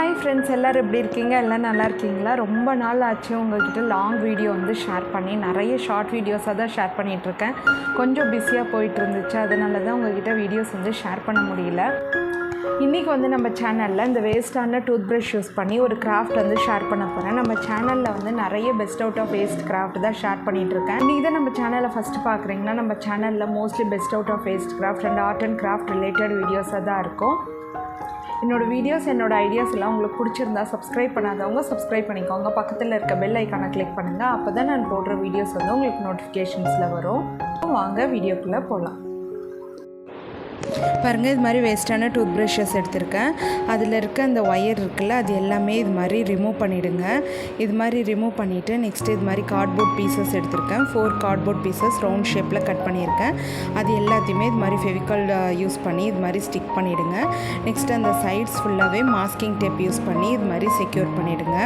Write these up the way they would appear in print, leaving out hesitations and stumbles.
Hi friends, எல்லோரும் எப்படி இருக்கீங்க? எல்லாம் நல்லா இருக்கீங்களா? ரொம்ப நாள் ஆச்சு உங்கள்கிட்ட லாங் வீடியோ ஷேர் பண்ணி. நிறைய ஷார்ட் வீடியோஸாக தான் ஷேர் பண்ணிகிட்ருக்கேன். கொஞ்சம் பிஸியாக போயிட்டு இருந்துச்சு, அதனால தான் உங்கள்கிட்ட வீடியோஸ் ஷேர் பண்ண முடியல. இன்றைக்கி நம்ம சேனலில் இந்த வேஸ்ட்டான டூத் ப்ரஷ் யூஸ் பண்ணி ஒரு கிராஃப்ட் ஷேர் பண்ண போகிறேன். நம்ம சேனலில் நிறைய best out of waste craft தான் ஷேர் பண்ணிகிட்ருக்கேன். இன்றைக்கி தான் நம்ம சேனலை ஃபஸ்ட்டு பார்க்குறீங்கன்னா, நம்ம சேனலில் mostly best out of waste craft and art and craft related வீடியோஸாக தான் இருக்கும். என்னோடய வீடியோஸ், என்னோடய ஐடியாஸ் எல்லாம் உங்களுக்கு பிடிச்சிருந்தா சப்ஸ்கிரைப் பண்ணாதவங்க சப்ஸ்கிரைப் பண்ணிக்கோங்க. பக்கத்தில் இருக்க பெல் ஐக்கானை கிளிக் பண்ணுங்கள். அப்போ தான் நான் போடுற வீடியோஸ் உங்களுக்கு நோட்டிஃபிகேஷன்ஸில் வரும். வாங்க வீடியோக்குள்ளே போகலாம். பாருங்கள், இது மாதிரி வேஸ்ட்டான டூத் ப்ரஷஸ் எடுத்திருக்கேன். அதில் இருக்க அந்த ஒயர் இருக்குல்ல, அது எல்லாமே இது மாதிரி ரிமூவ் பண்ணிவிடுங்க. இது மாதிரி ரிமூவ் பண்ணிவிட்டு நெக்ஸ்ட்டு இது மாதிரி கார்ட்போர்ட் பீசஸ் எடுத்திருக்கேன். 4 கார்ட்போர்ட் பீசஸ் ரவுண்ட் ஷேப்பில் கட் பண்ணியிருக்கேன். அது எல்லாத்தையுமே இது மாதிரி ஃபெவிகால் யூஸ் பண்ணி இது மாதிரி ஸ்டிக் பண்ணிவிடுங்க. நெக்ஸ்ட்டு அந்த சைட்ஸ் ஃபுல்லாகவே மாஸ்கிங் டேப் யூஸ் பண்ணி இது மாதிரி செக்யூர் பண்ணிவிடுங்க.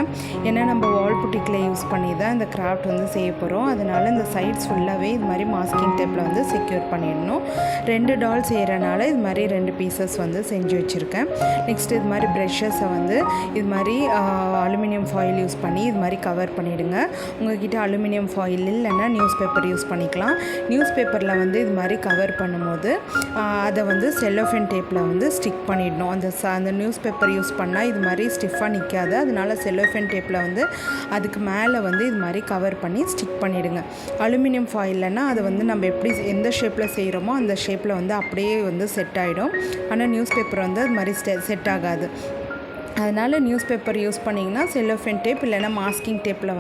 ஏன்னா நம்ம வால் புட்டிக்கில் யூஸ் பண்ணி தான் இந்த கிராஃப்ட் செய்ய போகிறோம். அதனால் இந்த சைட்ஸ் ஃபுல்லாகவே இது மாதிரி மாஸ்கிங் டேப்பில் செக்யூர் பண்ணிடணும். 2 டால் செய்கிறனால இது மாதிரி 2 பீசஸ் செஞ்சு வச்சுருக்கேன். நெக்ஸ்ட் இது மாதிரி ப்ரெஷ்ஷஸை இது மாதிரி அலுமினியம் ஃபாயில் யூஸ் பண்ணி இது மாதிரி கவர் பண்ணிவிடுங்க. உங்கள்கிட்ட அலுமினியம் ஃபாயில் இல்லைன்னா நியூஸ் பேப்பர் யூஸ் பண்ணிக்கலாம். நியூஸ் பேப்பரில் இது மாதிரி கவர் பண்ணும்போது அதை செல்லோஃபேன் டேப்பில் ஸ்டிக் பண்ணிடணும். அந்த நியூஸ் பேப்பர் யூஸ் பண்ணால் இது மாதிரி ஸ்டிஃபாக நிற்காது. அதனால் செல்லோஃபேன் டேப்பில் அதுக்கு மேலே இது மாதிரி கவர் பண்ணி ஸ்டிக் பண்ணிவிடுங்க. அலுமினியம் ஃபாயில்னா அதை நம்ம எப்படி எந்த ஷேப்பில் செய்கிறோமோ அந்த ஷேப்பில் அப்படியே செட் ஆகிடும். ஆனால் நியூஸ் பேப்பர் அது மாதிரி செட் ஆகாது. அதனால் நியூஸ் பேப்பர் யூஸ் பண்ணிங்கன்னா செல்லோஃபேன் டேப் இல்லைன்னா மாஸ்கிங் டேப்பில்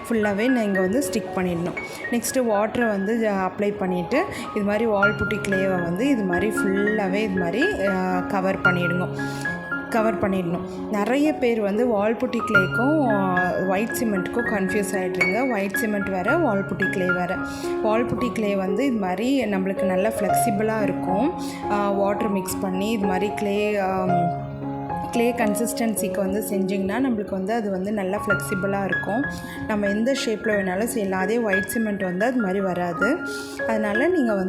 ஃபுல்லாகவே நீங்கள் ஸ்டிக் பண்ணிடணும். நெக்ஸ்ட்டு வாட்டரை அப்ளை பண்ணிவிட்டு இது மாதிரி வால் புட்டி கிளேவை இது மாதிரி ஃபுல்லாகவே இது மாதிரி கவர் பண்ணிடணும். நிறைய பேர் வால் புட்டி கிளேக்கும் ஒயிட் சிமெண்ட்டுக்கும் கன்ஃபியூஸ் ஆகிடுறீங்க. ஒயிட் சிமெண்ட் வேறு, வால் புட்டி கிளே வேறு. வால் புட்டி கிளே இது மாதிரி நம்மளுக்கு நல்லா ஃப்ளெக்சிபிளாக இருக்கும். வாட்டர் மிக்ஸ் பண்ணி இது மாதிரி கிளே கன்சிஸ்டன்சிக்கு செஞ்சிங்கன்னா நம்மளுக்கு அது நல்லா ஃப்ளெக்சிபிளாக இருக்கும். நம்ம எந்த ஷேப்பில் வேணாலும் செய்யலாம். அதே ஒயிட் சிமெண்ட் அது மாதிரி வராது. அதனால் நீங்கள்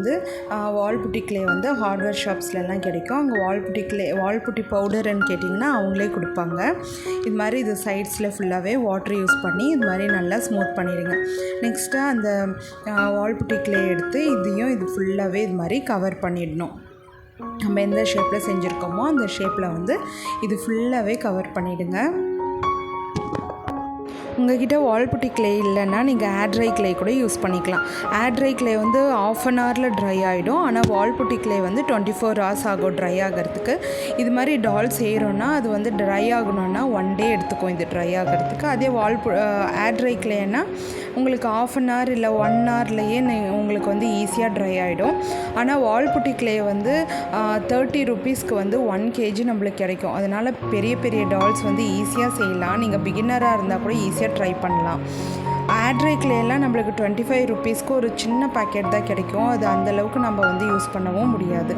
வால் புட்டி கிளே ஹார்ட்வேர் ஷாப்ஸ்லலாம் கிடைக்கும். அங்கே வால் புட்டி பவுடர்னு கேட்டிங்கன்னா அவங்களே கொடுப்பாங்க. இது மாதிரி இது சைட்ஸில் ஃபுல்லாகவே வாட்டர் யூஸ் பண்ணி இது மாதிரி நல்லா ஸ்மூத் பண்ணிடுங்க. நெக்ஸ்ட்டு அந்த வால் புட்டி கிளே எடுத்து இது ஃபுல்லாகவே இது மாதிரி கவர் பண்ணிடணும். நம்ம எந்த ஷேப்பில் செஞ்சுருக்கோமோ அந்த ஷேப்பில் இது ஃபுல்லாகவே கவர் பண்ணிவிடுங்க. உங்கள்கிட்ட வால் புட்டி கிளே இல்லைன்னா நீங்கள் ஏர் ட்ரை கிளே கூட யூஸ் பண்ணிக்கலாம். ஏர் ட்ரை கிளே 1/2 an hourல ட்ரை ஆகிடும். ஆனால் வால் புட்டி கிளே 24 hours ஆகும் ட்ரை ஆகிறதுக்கு. இது மாதிரி டால் செய்கிறோன்னா அது ட்ரை ஆகணுன்னா 1 day எடுத்துக்கும் இது ட்ரை ஆகிறதுக்கு. அதே ஏர் ட்ரை கிளேன்னா உங்களுக்கு 1/2 an hour இல்லை 1 hourலையே உங்களுக்கு ஈஸியாக ட்ரை ஆகிடும். ஆனால் வால் புட்டி கிளே 30 rupeesக்கு 1 kg நம்மளுக்கு கிடைக்கும். அதனால் பெரிய பெரிய டால்ஸ் ஈஸியாக செய்யலாம். நீங்கள் பிகினராக இருந்தால் கூட ஈஸியாக ட்ரை பண்ணலாம். ஏர் ட்ரை கிளேலாம் நம்மளுக்கு 25 rupeesக்கு ஒரு சின்ன பேக்கெட் தான் கிடைக்கும். அது அந்தளவுக்கு நம்ம யூஸ் பண்ணவும் முடியாது.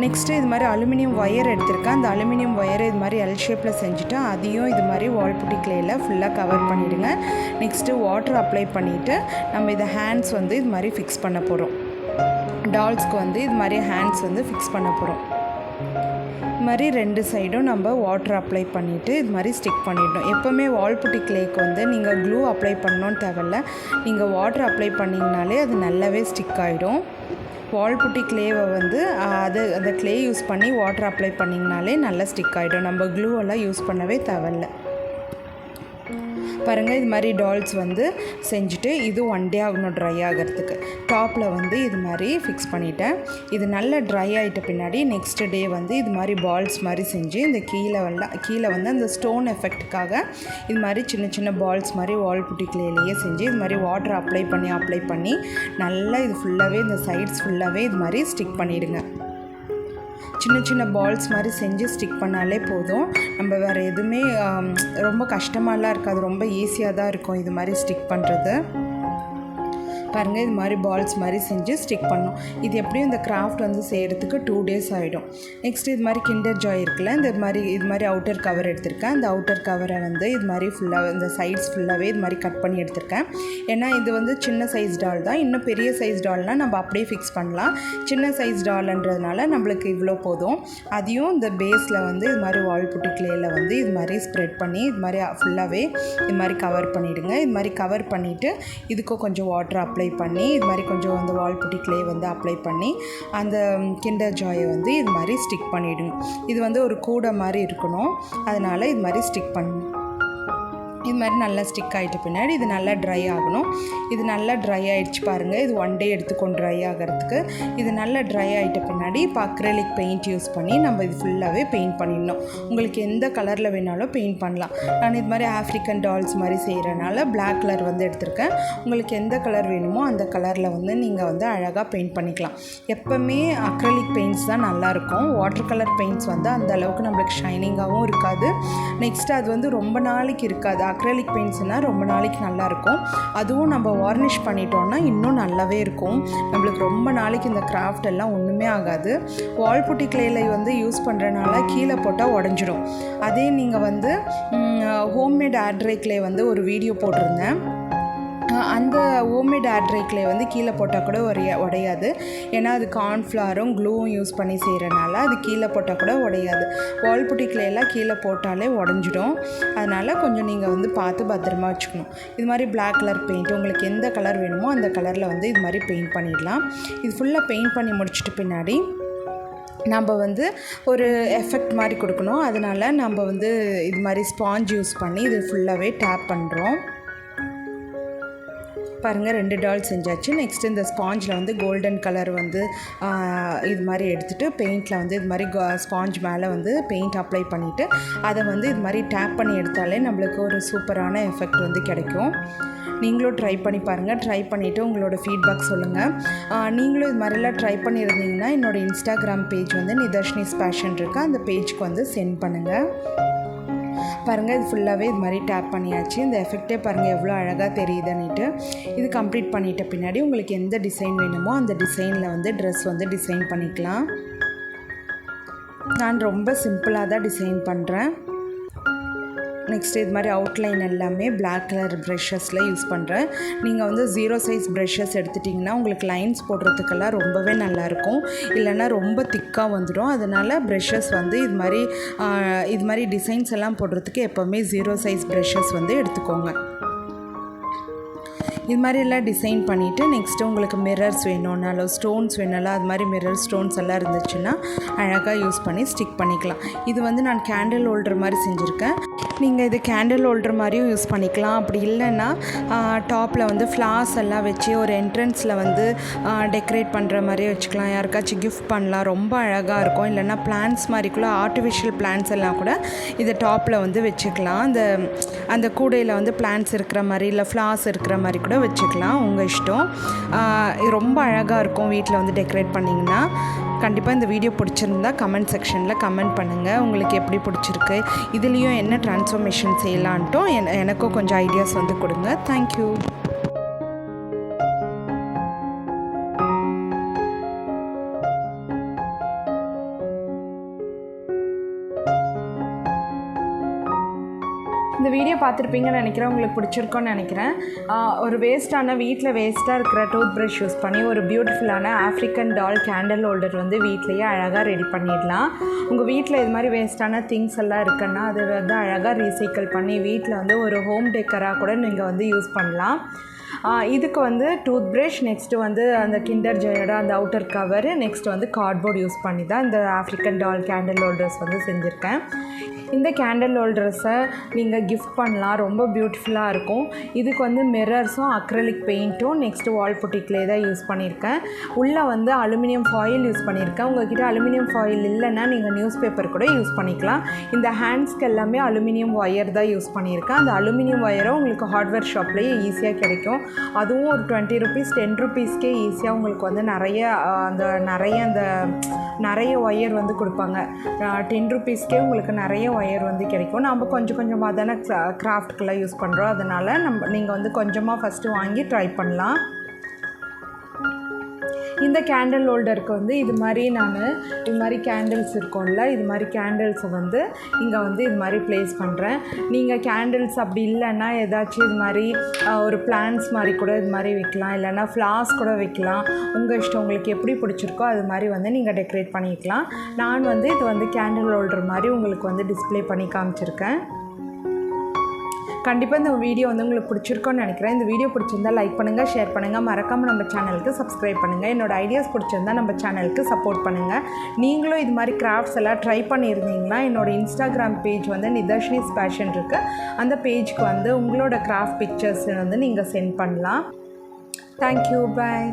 நெக்ஸ்ட்டு இது மாதிரி அலுமினியம் ஒயர் எடுத்திருக்கேன். அந்த அலுமினியம் ஒயரை இது மாதிரி எல் ஷேப்பில் செஞ்சுட்டு அதையும் இது மாதிரி வால் புட்டி கிளேயில் ஃபுல்லாக கவர் பண்ணிவிடுங்க. நெக்ஸ்ட்டு வாட்டர் அப்ளை பண்ணிவிட்டு நம்ம இதை ஹேண்ட்ஸ் இது மாதிரி ஃபிக்ஸ் பண்ண போகிறோம். டால்ஸ்க்கு இது மாதிரி ஹேண்ட்ஸ் ஃபிக்ஸ் பண்ண போகிறோம். இது மாதிரி 2 சைடும் நம்ம வாட்டர் அப்ளை பண்ணிவிட்டு இது மாதிரி ஸ்டிக் பண்ணிடணும். எப்போவுமே வால் புட்டி கிளேக்கு நீங்கள் க்ளூ அப்ளை பண்ணணுன்னு தேவையில்ல. நீங்கள் வாட்டர் அப்ளை பண்ணிங்கனாலே அது நல்லாவே ஸ்டிக் ஆகிடும். வால் புட்டி கிளேவை அந்த கிளே யூஸ் பண்ணி வாட்டர் அப்ளை பண்ணிங்கனாலே நல்லா ஸ்டிக் ஆகிடும். நம்ம க்ளூவெல்லாம் யூஸ் பண்ணவே தேவையில்ல. பாருங்கள், இது மாதிரி டால்ஸ் செஞ்சுட்டு இது 1 day ஆகணும் ட்ரை ஆகிறதுக்கு. டாப்பில் இது மாதிரி ஃபிக்ஸ் பண்ணிட்டேன். இது நல்லா ட்ரை ஆகிட்ட பின்னாடி நெக்ஸ்ட் டே இது மாதிரி பால்ஸ் மாதிரி செஞ்சு இந்த கீழே அந்த ஸ்டோன் எஃபெக்ட்டுக்காக இது மாதிரி சின்ன சின்ன பால்ஸ் மாதிரி வால் புட்டி கிளேலையே செஞ்சு இது மாதிரி வாட்டர் அப்ளை பண்ணி நல்லா இது ஃபுல்லாகவே இந்த சைட்ஸ் ஃபுல்லாகவே இது மாதிரி ஸ்டிக் பண்ணிவிடுங்க. சின்ன சின்ன பால்ஸ் மாதிரி செஞ்சு ஸ்டிக் பண்ணாலே போதும். நம்ம வேறு எதுவுமே ரொம்ப கஷ்டமாலாம் இருக்காது. ரொம்ப ஈஸியாக தான் இருக்கும் இது மாதிரி ஸ்டிக் பண்ணுறது. பாருங்கள் இது மாதிரி பால்ஸ் மாதிரி செஞ்சு ஸ்டிக் பண்ணணும். இது எப்படியும் இந்த கிராஃப்ட் வந்து செய்கிறதுக்கு 2 days ஆகிடும். நெக்ஸ்ட் இது மாதிரி கிண்டர் ஜாய் இருக்குல்ல, இது மாதிரி அவுட்டர் கவர் எடுத்திருக்கேன். அந்த அவுட்டர் கவரை வந்து இது மாதிரி ஃபுல்லாக இந்த சைட்ஸ் ஃபுல்லாகவே இது மாதிரி கட் பண்ணி எடுத்திருக்கேன். ஏன்னா இது வந்து சின்ன சைஸ் டால் தான். இன்னும் பெரிய சைஸ் டால்னால் நம்ம அப்படியே ஃபிக்ஸ் பண்ணலாம். சின்ன சைஸ் டால்ன்றதுனால நம்மளுக்கு இவ்வளோ போதும். அதையும் இந்த பேஸில் வந்து இது மாதிரி வால்புட்டி கிளேயில் வந்து இது மாதிரி ஸ்ப்ரெட் பண்ணி இது மாதிரி ஃபுல்லாகவே இது மாதிரி கவர் பண்ணிவிடுங்க. இது மாதிரி கவர் பண்ணிவிட்டு இதுக்கும் கொஞ்சம் வாட்டர் அப்ளை பண்ணி இது மாதிரி கொஞ்சம் அந்த வால்புட்டி கிளே வந்து அப்ளை பண்ணி அந்த கிண்டர் ஜாயை வந்து இது மாதிரி ஸ்டிக் பண்ணிவிடுங்க. இது வந்து ஒரு கூடை மாதிரி இருக்கணும், அதனால் இது மாதிரி ஸ்டிக் பண்ணணும். இது மாதிரி நல்லா ஸ்டிக் ஆகிட்ட பின்னாடி இது நல்லா ட்ரை ஆகணும். இது நல்லா ட்ரை ஆகிடுச்சு பாருங்கள். இது 1 day எடுத்துக்கும் ட்ரை ஆகிறதுக்கு. இது நல்லா ட்ரை ஆகிட்ட பின்னாடி இப்போ அக்ரிலிக் பெயிண்ட் யூஸ் பண்ணி நம்ம இது ஃபுல்லாகவே பெயிண்ட் பண்ணிடணும். உங்களுக்கு எந்த கலரில் வேணாலும் பெயிண்ட் பண்ணலாம். நான் இது மாதிரி ஆஃப்ரிக்கன் டால்ஸ் மாதிரி செய்கிறனால பிளாக் கலர் வந்து எடுத்திருக்கேன். உங்களுக்கு எந்த கலர் வேணுமோ அந்த கலரில் வந்து நீங்கள் வந்து அழகாக பெயிண்ட் பண்ணிக்கலாம். எப்போவுமே அக்ரிலிக் பெயிண்ட்ஸ் தான் நல்லாயிருக்கும். வாட்டர் கலர் பெயிண்ட்ஸ் வந்து அந்த அளவுக்கு நம்மளுக்கு ஷைனிங்காகவும் இருக்காது. நெக்ஸ்ட் அது வந்து ரொம்ப நாளைக்கு இருக்காது. அக்ரிலிக் பெயிண்ட்ஸ்னால் ரொம்ப நாளைக்கு நல்லாயிருக்கும். அதுவும் நம்ம வார்னிஷ் பண்ணிட்டோன்னா இன்னும் நல்லாவே இருக்கும். நம்மளுக்கு ரொம்ப நாளைக்கு இந்த கிராஃப்ட் எல்லாம் ஒன்றுமே ஆகாது. வால்புட்டி கிளேயில் வந்து யூஸ் பண்ணுறனால கீழே போட்டால் உடஞ்சிடும். அதே நீங்கள் வந்து ஹோம்மேட் ஏர் ட்ரை கிளே வந்து ஒரு வீடியோ போட்டிருந்தேன். அந்த ஹோம்மேட் ஏர் ட்ரை கிளே வந்து கீழே போட்டால் கூட உடையாது. ஏன்னா அது கார்ன்ஃப்ளவரும் க்ளூவும் யூஸ் பண்ணி செய்கிறனால அது கீழே போட்டால் கூட உடையாது. வால்புட்டி கிளேலாம் கீழே போட்டாலே உடஞ்சிடும். அதனால் கொஞ்சம் நீங்கள் வந்து பார்த்து பத்திரமா வச்சுக்கணும். இது மாதிரி பிளாக் கலர் பெயிண்ட் உங்களுக்கு எந்த கலர் வேணுமோ அந்த கலரில் வந்து இது மாதிரி பெயிண்ட் பண்ணிடலாம். இது ஃபுல்லாக பெயிண்ட் பண்ணி முடிச்சிட்டு பின்னாடி நம்ம வந்து ஒரு எஃபெக்ட் மாதிரி கொடுக்கணும். அதனால் நம்ம வந்து இது மாதிரி ஸ்பாஞ்ச் யூஸ் பண்ணி இது ஃபுல்லாகவே டேப் பண்ணுறோம். பாருங்கள் 2 டால் செஞ்சாச்சு. நெக்ஸ்ட் இந்த ஸ்பாஞ்சில் வந்து கோல்டன் கலர் வந்து இது மாதிரி எடுத்துகிட்டு பெயிண்டில் வந்து இது மாதிரி ஸ்பாஞ்ச் மேலே வந்து பெயிண்ட் அப்ளை பண்ணிவிட்டு அதை வந்து இது மாதிரி டேப் பண்ணி எடுத்தாலே நம்மளுக்கு ஒரு சூப்பரான எஃபெக்ட் வந்து கிடைக்கும். நீங்களும் ட்ரை பண்ணி பாருங்கள். ட்ரை பண்ணிவிட்டு உங்களோட ஃபீட்பேக் சொல்லுங்கள். நீங்களும் இது மாதிரிலாம் ட்ரை பண்ணியிருந்தீங்கன்னா என்னோடய இன்ஸ்டாகிராம் பேஜ் வந்து நிதர்ஷினிஸ் பேஷன் இருக்குது, அந்த பேஜ்க்கு வந்து சென்ட் பண்ணுங்கள். பாருங்கள் இது ஃபுல்லாகவே இது மாதிரி டேப் பண்ணியாச்சு. இந்த எஃபெக்டே பாருங்கள் எவ்வளோ அழகாக தெரியுதுன்னுட்டு. இது கம்ப்ளீட் பண்ணிட்ட பின்னாடி உங்களுக்கு எந்த டிசைன் வேணுமோ அந்த டிசைனில் வந்து ட்ரெஸ் வந்து டிசைன் பண்ணிக்கலாம். நான் ரொம்ப சிம்பிளாக தான் டிசைன் பண்ணுறேன். நெக்ஸ்ட் இது மாதிரி அவுட்லைன் எல்லாமே பிளாக் கலர் ப்ரெஷ்ஷஸில் யூஸ் பண்ணுறேன். நீங்கள் வந்து 0 சைஸ் ப்ரெஷ்ஷஸ் எடுத்துட்டிங்கன்னா உங்களுக்கு லைன்ஸ் போடுறதுக்கெல்லாம் ரொம்பவே நல்லாயிருக்கும். இல்லைன்னா ரொம்ப திக்காக வந்துடும். அதனால் ப்ரெஷ்ஷஸ் வந்து இது மாதிரி டிசைன்ஸ் எல்லாம் போடுறதுக்கு எப்போவுமே 0 சைஸ் ப்ரெஷ்ஷஸ் வந்து எடுத்துக்கோங்க. இது மாதிரிலாம் டிசைன் பண்ணிவிட்டு நெக்ஸ்ட்டு உங்களுக்கு மிரர்ஸ் வேணும்னாலும் ஸ்டோன்ஸ் வேணாலும் அது மாதிரி மிரர் ஸ்டோன்ஸ் எல்லாம் இருந்துச்சுன்னா அழகாக யூஸ் பண்ணி ஸ்டிக் பண்ணிக்கலாம். இது வந்து நான் கேண்டில் ஹோல்டர் மாதிரி செஞ்சுருக்கேன். நீங்கள் இது கேண்டில் ஹோல்டர் மாதிரியும் யூஸ் பண்ணிக்கலாம். அப்படி இல்லைன்னா டாப்பில் வந்து ஃப்ளார்ஸ் எல்லாம் வச்சு ஒரு என்ட்ரன்ஸில் வந்து டெக்கரேட் பண்ணுற மாதிரியே வச்சுக்கலாம். யாருக்காச்சும் கிஃப்ட் பண்ணலாம், ரொம்ப அழகாக இருக்கும். இல்லைன்னா பிளான்ஸ் மாதிரிக்குள்ள ஆர்டிஃபிஷியல் பிளான்ஸ் எல்லாம் கூட இதை டாப்பில் வந்து வச்சுக்கலாம். அந்த கூடையில் வந்து பிளான்ஸ் இருக்கிற மாதிரி இல்லை ஃப்ளார்ஸ் இருக்கிற மாதிரி கூட வச்சுக்கலாம், உங்கள் இஷ்டம். ரொம்ப அழகாக இருக்கும் வீட்டில் வந்து டெக்கரேட் பண்ணிங்கன்னா. கண்டிப்பாக இந்த வீடியோ பிடிச்சிருந்தா கமெண்ட் செக்ஷனில் கமெண்ட் பண்ணுங்கள். உங்களுக்கு எப்படி பிடிச்சிருக்கு, இதுலேயும் என்ன ட்ரான்ஸ்ஃபர்மேஷன் செய்யலான்ட்டும் எனக்கும் கொஞ்சம் ஐடியாஸ் வந்து கொடுங்க. தேங்க்யூ. இந்த வீடியோ பார்த்துருப்பீங்கன்னு நினைக்கிறேன். உங்களுக்கு பிடிச்சிருக்கோன்னு நினைக்கிறேன். ஒரு வீட்டில் வேஸ்ட்டாக இருக்கிற டூத் ப்ரஷ் யூஸ் பண்ணி ஒரு பியூட்டிஃபுல்லான ஆஃப்ரிக்கன் டால் கேண்டில் ஹோல்டர் வந்து வீட்லேயே அழகாக ரெடி பண்ணிடலாம். உங்கள் வீட்டில் இது மாதிரி வேஸ்ட்டான திங்ஸ் எல்லாம் இருக்குன்னா அதை வந்து அழகாக ரீசைக்கிள் பண்ணி வீட்டில் வந்து ஒரு ஹோம் டெக்கராக கூட நீங்கள் வந்து யூஸ் பண்ணலாம். இதுக்கு வந்து டூத் ப்ரஷ், நெக்ஸ்ட்டு வந்து அந்த கிண்டர் ஜாயோட அந்த அவுட்டர் கவர், நெக்ஸ்ட் வந்து கார்ட்போர்ட் யூஸ் பண்ணி தான் இந்த ஆஃப்ரிக்கன் டால் கேண்டில் ஹோல்டர்ஸ் வந்து செஞ்சுருக்கேன். இந்த கேண்டில் ஹோல்டர்ஸை நீங்கள் கிஃப்ட் பண்ணலாம், ரொம்ப பியூட்டிஃபுல்லாக இருக்கும். இதுக்கு வந்து மிரர்ஸும் அக்ரிலிக் பெயிண்ட்டும் நெக்ஸ்ட்டு வால்புட்டி கிளே தான் யூஸ் பண்ணியிருக்கேன். உள்ளே வந்து அலுமினியம் ஃபாயில் யூஸ் பண்ணியிருக்கேன். உங்கள்கிட்ட அலுமினியம் ஃபாயில் இல்லைன்னா நீங்கள் நியூஸ் பேப்பர் கூட யூஸ் பண்ணிக்கலாம். இந்த ஹேண்ட்ஸ்க்கு எல்லாமே அலுமினியம் ஒயர் தான் யூஸ் பண்ணியிருக்கேன். அந்த அலுமினியம் ஒயரும் உங்களுக்கு ஹார்ட்வேர் ஷாப்லேயே ஈஸியாக கிடைக்கும். அதுவும் ஒரு 20 rupees 10 rupeesக்கே ஈஸியாக உங்களுக்கு வந்து நிறைய ஒயர் வந்து கொடுப்பாங்க. 10 rupeesக்கே உங்களுக்கு நிறைய ஒயர் வந்து கிடைக்கும். நம்ம கொஞ்சம் கொஞ்சமாக தானே கிராஃப்ட்கெல்லாம் யூஸ் பண்ணுறோம். அதனால் நீங்கள் வந்து கொஞ்சமாக ஃபஸ்ட்டு வாங்கி ட்ரை பண்ணலாம். இந்த கேண்டில் ஹோல்டருக்கு வந்து இது மாதிரி கேண்டில்ஸ் இருக்கும்ல, இது மாதிரி கேண்டில்ஸை வந்து இங்கே வந்து இது மாதிரி ப்ளேஸ் பண்ணுறேன். நீங்கள் கேண்டில்ஸ் அப்படி இல்லைன்னா ஏதாச்சும் இது மாதிரி ஒரு பிளான்ஸ் மாதிரி கூட இது மாதிரி வைக்கலாம், இல்லைன்னா ஃப்ளார்ஸ் கூட வைக்கலாம். உங்கள் இஷ்டம், உங்களுக்கு எப்படி பிடிச்சிருக்கோ அது மாதிரி வந்து நீங்கள் டெக்கரேட் பண்ணிக்கலாம். நான் வந்து இது வந்து கேண்டில் ஹோல்டர் மாதிரி உங்களுக்கு வந்து டிஸ்ப்ளே பண்ணி காமிச்சிருக்கேன். கண்டிப்பாக இந்த வீடியோ வந்து உங்களுக்கு பிடிச்சிருக்கோன்னு நினைக்கிறேன். இந்த வீடியோ பிடிச்சிருந்தா லைக் பண்ணுங்கள், ஷேர் பண்ணுங்கள், மறக்காமல் நம்ம சேனலுக்கு சப்ஸ்கிரைப் பண்ணுங்கள். என்னோடய ஐடியாஸ் பிடிச்சிருந்தா நம்ம சேனலுக்கு சப்போர்ட் பண்ணுங்கள். நீங்களும் இது மாதிரி கிராஃப்ட்ஸ் எல்லாம் ட்ரை பண்ணியிருந்தீங்கன்னா என்னோடய இன்ஸ்டாகிராம் பேஜ் வந்து நிதர்ஷினிஸ் பேஷன் இருக்குது. அந்த பேஜ்க்கு வந்து உங்களோட கிராஃப்ட் பிக்சர்ஸ் வந்து நீங்கள் சென்ட் பண்ணலாம். தேங்க்யூ, பாய்.